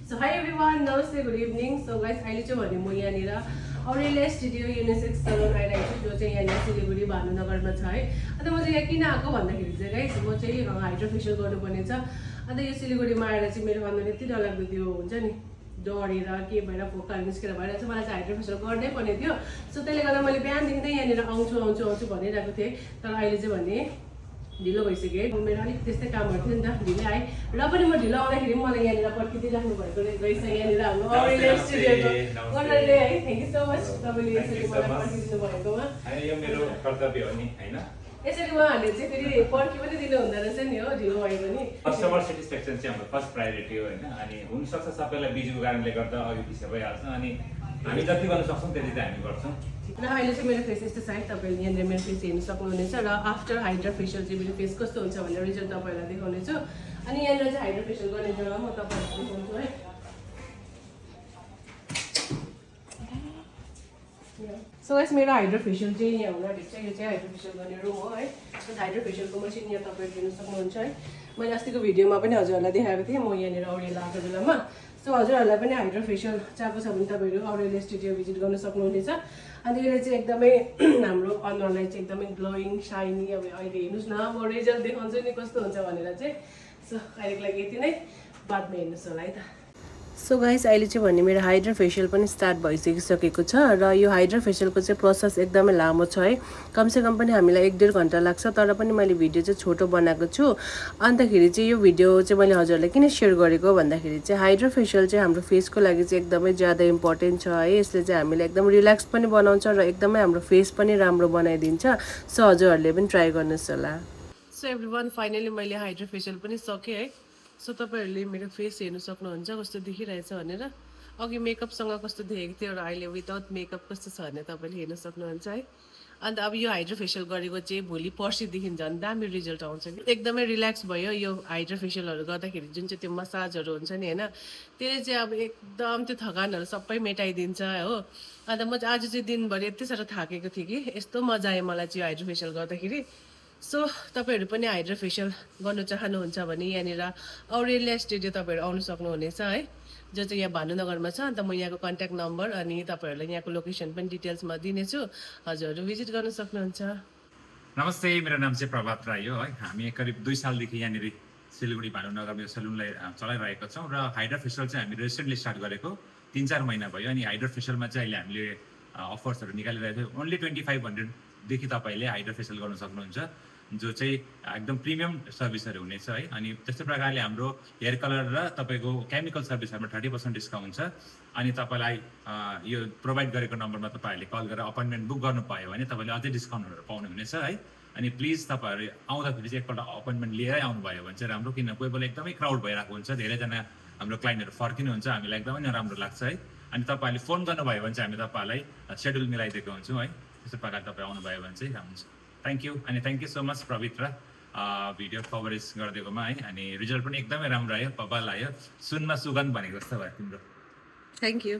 So hi everyone, namaste, good evening. So guys, अहिले चाहिँ भने म यहाँनिर औरेलिया स्टुडियो युनिसेक्स सलुन आइरहेको छु, जो चाहिँ यहाँनिर सिलगढी भानुनगरमा छ है। अन्त म चाहिँ यहाँ किन आएको भन्दाखेरि चाहिँ गाइस, म चाहिँ हाइड्रो फेसियल गर्नुपर्ने छ। अन्त यो सिलगढीमा आएर चाहिँ मेरो अनुहार यति डरलाग्दो त्यो हुन्छ नि, डढेर के भएर फोकाहरू निस्केर भएर चाहिँ मलाई चाहिँ हाइड्रो फेसियल गर्नै पर्ने थियो। सो त्यसले गर्दा मैले बिहानदेखि नै यहाँनिर आउँछु भनिरहेको थिएँ। तर अहिले चाहिँ भने ढिलो भइसक्यो है। मेरो अलिक त्यस्तै कामहरू थियो नि त, ढिलो आएँ। र पनि म ढिलो आउँदाखेरि मलाई यहाँनिर पर्खिदिइराख्नु भएको रहेछ यहाँनिर हाम्रो औरेलिया स्टुडियोको ओनरले है। थ्याङ्क यू सो मच तपाईँले यसरी मलाई पर्खिदिनु भएकोमा। यो मेरो कर्तव्य हो नि हैन। यसरी उहाँहरूले चाहिँ फेरि पर्खि पनि दिनु हुँदो रहेछ नि हो, ढिलो भयो भने। कस्टमर सेटिस्फ्याक्सन चाहिँ हाम्रो फर्स्ट प्रायोरिटी हो हैन। अनि हुनसक्छ सबैलाई बिजीको कारणले गर्दा अघि पछि भइहाल्छ। अनि हामी जति गर्न सक्छौँ त्यति चाहिँ हामी गर्छौँ। र अहिले चाहिँ मेरो फेस यस्तो छ है, तपाईँले यहाँनिर मेरो फेस हेर्नु सक्नुहुनेछ। र आफ्टर हाइड्रा फेसियल चाहिँ मेरो फेस कस्तो हुन्छ भनेर रिजल्ट तपाईँहरूलाई देखाउनेछु। अनि यहाँनिर चाहिँ हाइड्रा फेसियल गर्ने जग्गा म तपाईँहरूलाई देखाउँछु है। सो गाइस, मेरो हाइड्रो फेसियल चाहिँ यहाँ हुन आँटेको छ। यो चाहिँ हाइड्रो फेसियल गर्ने रुम हो है। हाइड्रो फेसियलको मसिन यहाँ तपाईँले हेर्नु सक्नुहुन्छ है। मैले अस्तिको भिडियोमा पनि हजुरहरूलाई देखाएको थिएँ म यहाँनिर औरेलिया आएको बेलामा। सो हजुरहरूलाई पनि हाइड्रो फेसियल चाहिएको छ भने तपाईँहरू औरेलिया स्टुडियो भिजिट गर्न सक्नुहुनेछ। अनि यसले चाहिँ एकदमै हाम्रो अनुहारलाई चाहिँ एकदमै ग्लोइङ साइनी। अब अहिले हेर्नुहोस् न, म रिजल्ट देखाउँछु नि कस्तो हुन्छ भनेर चाहिँ। सो अहिलेको लागि यति नै, बादमा हेर्नुहोस् होला है त। सो गाइस, अहिले चाहिँ भने मेरो हाइड्रा फेसियल पनि स्टार्ट भइसकिसकेको छ। र यो हाइड्रा फेसियलको चाहिँ प्रोसेस एकदमै लामो छ है। कमसेकम पनि हामीलाई 1-1.5 घन्टा लाग्छ। तर पनि मैले भिडियो चाहिँ छोटो बनाएको छु। अन्तखेरि चाहिँ यो भिडियो चाहिँ मैले हजुरलाई किन सेयर गरेको भन्दाखेरि चाहिँ हाइड्रा फेसियल चाहिँ हाम्रो फेसको लागि चाहिँ एकदमै ज्यादा इम्पोर्टेन्ट छ है। यसले चाहिँ हामीलाई एकदम रिल्याक्स पनि बनाउँछ र एकदमै हाम्रो फेस पनि राम्रो बनाइदिन्छ। सो हजुरहरूले पनि ट्राई गर्नुहोस् होला। सो एभ्रिवान, फाइनली मैले हाइड्रा फेसियल पनि सकेँ है। सो तपाईँहरूले मेरो फेस हेर्नु सक्नुहुन्छ कस्तो देखिरहेछ भनेर। अघि मेकअपसँग कस्तो देखेको थियो र अहिले विदाउट मेकअप कस्तो छ भने तपाईँले हेर्न सक्नुहुन्छ है। अन्त अब यो हाइड्रो फेसियल गरेको चाहिँ भोलि पर्सिदेखि झन् दामी रिजल्ट आउँछ कि। एकदमै रिल्याक्स भयो यो हाइड्रो फेसियलहरू गर्दाखेरि। जुन चाहिँ त्यो मसाजहरू हुन्छ नि होइन, त्यसले चाहिँ अब एकदम त्यो थकानहरू सबै मेटाइदिन्छ हो। अन्त म चाहिँ आज चाहिँ दिनभरि यति साह्रो थाकेको थिएँ कि यस्तो मजा आयो मलाई चाहिँ यो हाइड्रो फेसियल गर्दाखेरि। सो तपाईँहरू पनि हाइड्रो फेसियल गर्नु चाहनुहुन्छ भने यहाँनिर औरेलिया स्टुडियो तपाईँहरू आउनु सक्नुहुनेछ है, जो चाहिँ यहाँ भानुनगरमा छ। अन्त म यहाँको कन्ट्याक्ट नम्बर अनि तपाईँहरूलाई यहाँको लोकेसन पनि डिटेल्समा दिनेछु, हजुरहरू भिजिट गर्न सक्नुहुन्छ। नमस्ते, मेरो नाम चाहिँ प्रभात राई हो है। हामी करिब 2 सालदेखि यहाँनिर सिलगढी भानुनगरमा यो सलुनलाई चलाइरहेका छौँ। र हाइड्रा फेसियल चाहिँ हामीले रिसेन्टली स्टार्ट गरेको 3-4 महिना भयो। अनि हाइड्रा फेसियलमा चाहिँ अहिले हामीले अफर्सहरू निकालिरहेको थियो। ओन्ली 2500देखि तपाईँले हाइड्रा फेसियल गर्न सक्नुहुन्छ, जो चाहिँ एकदम प्रिमियम सर्भिसहरू हुनेछ है। अनि त्यस्तै प्रकारले हाम्रो हेयर कलर र तपाईँको केमिकल सर्भिसहरूमा 30% डिस्काउन्ट छ। अनि तपाईँलाई यो प्रोभाइड गरेको नम्बरमा तपाईँहरूले कल गरेर अपोइन्टमेन्ट बुक गर्नु पायो भने तपाईँले अझै डिस्काउन्टहरू पाउनुहुनेछ है। अनि प्लिज तपाईँहरू आउँदाखेरि चाहिँ एकपल्ट अपोइन्टमेन्ट लिएरै आउनुभयो भने चाहिँ राम्रो, किन कोही बेला एकदमै क्राउड भइरहेको हुन्छ, धेरैजना हाम्रो क्लाइन्टहरू फर्किनुहुन्छ, हामीलाई एकदमै नराम्रो लाग्छ है। अनि तपाईँहरूले फोन गर्नुभयो भने चाहिँ हामी तपाईँलाई सेड्युल मिलाइदिएको हुन्छौँ है। त्यस्तो प्रकारले तपाईँ आउनुभयो भने चाहिँ राम्रो हुन्छ। Thank you. अनि थ्याङ्क यू सो मच पवित्र, भिडियो कभरेज गरिदिएकोमा है। अनि रिजल्ट पनि एकदमै राम्रो आयो, बबाल आयो। सुनमा सुगन्ध भनेको जस्तो भयो तिम्रो। Thank you.